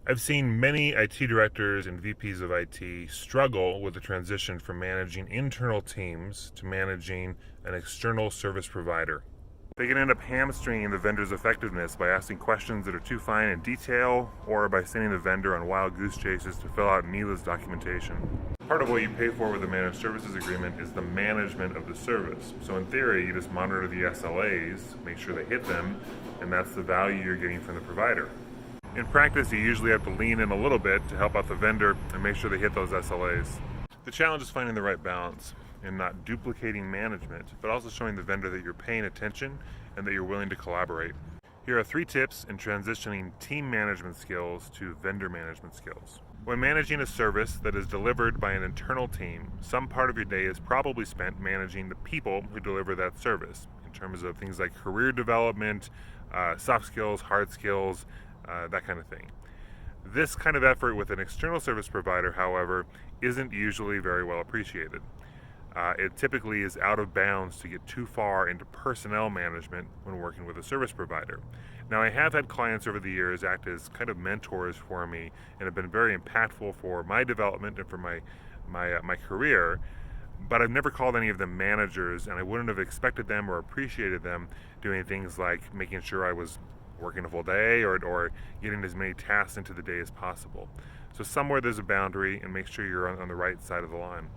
I've seen many IT directors and VPs of IT struggle with the transition from managing internal teams to managing an external service provider. They can end up hamstringing the vendor's effectiveness by asking questions that are too fine in detail or by sending the vendor on wild goose chases to fill out needless documentation. Part of what you pay for with the managed services agreement is the management of the service. So in theory, you just monitor the SLAs, make sure they hit them, and that's the value you're getting from the provider. In practice, you usually have to lean in a little bit to help out the vendor and make sure they hit those SLAs. The challenge is finding the right balance and not duplicating management, but also showing the vendor that you're paying attention and that you're willing to collaborate. Here are 3 tips in transitioning team management skills to vendor management skills. When managing a service that is delivered by an internal team, some part of your day is probably spent managing the people who deliver that service in terms of things like career development, soft skills, hard skills, that kind of thing. This kind of effort with an external service provider, however, isn't usually very well appreciated. It typically is out of bounds to get too far into personnel management when working with a service provider. Now, I have had clients over the years act as kind of mentors for me and have been very impactful for my development and for my career, but I've never called any of them managers, and I wouldn't have expected them or appreciated them doing things like making sure I was working a full day or getting as many tasks into the day as possible. So somewhere there's a boundary, and make sure you're on the right side of the line.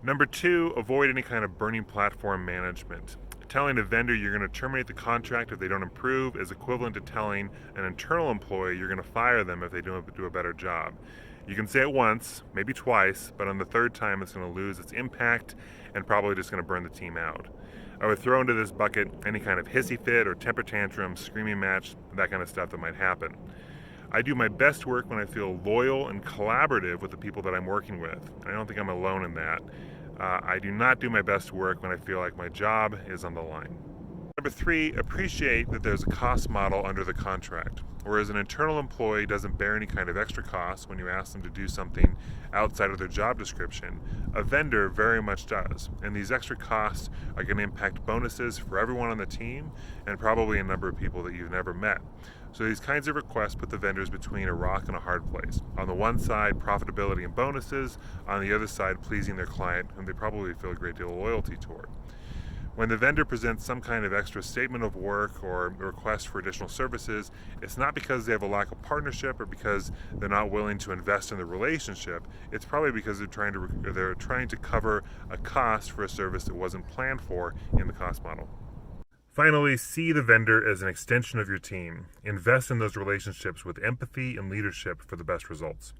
Number 2, avoid any kind of burning platform management. Telling a vendor you're going to terminate the contract if they don't improve is equivalent to telling an internal employee you're going to fire them if they don't do a better job. You can say it once, maybe twice, but on the 3rd time it's going to lose its impact and probably just going to burn the team out. I would throw into this bucket any kind of hissy fit or temper tantrum, screaming match, that kind of stuff that might happen. I do my best work when I feel loyal and collaborative with the people that I'm working with. I don't think I'm alone in that. I do not do my best work when I feel like my job is on the line. Number 3, appreciate that there's a cost model under the contract. Whereas an internal employee doesn't bear any kind of extra costs when you ask them to do something outside of their job description, a vendor very much does. And these extra costs are going to impact bonuses for everyone on the team and probably a number of people that you've never met. So these kinds of requests put the vendors between a rock and a hard place. On the one side, profitability and bonuses. On the other side, pleasing their client, whom they probably feel a great deal of loyalty toward. When the vendor presents some kind of extra statement of work or request for additional services, it's not because they have a lack of partnership or because they're not willing to invest in the relationship. It's probably because they're trying to cover a cost for a service that wasn't planned for in the cost model. Finally, see the vendor as an extension of your team. Invest in those relationships with empathy and leadership for the best results.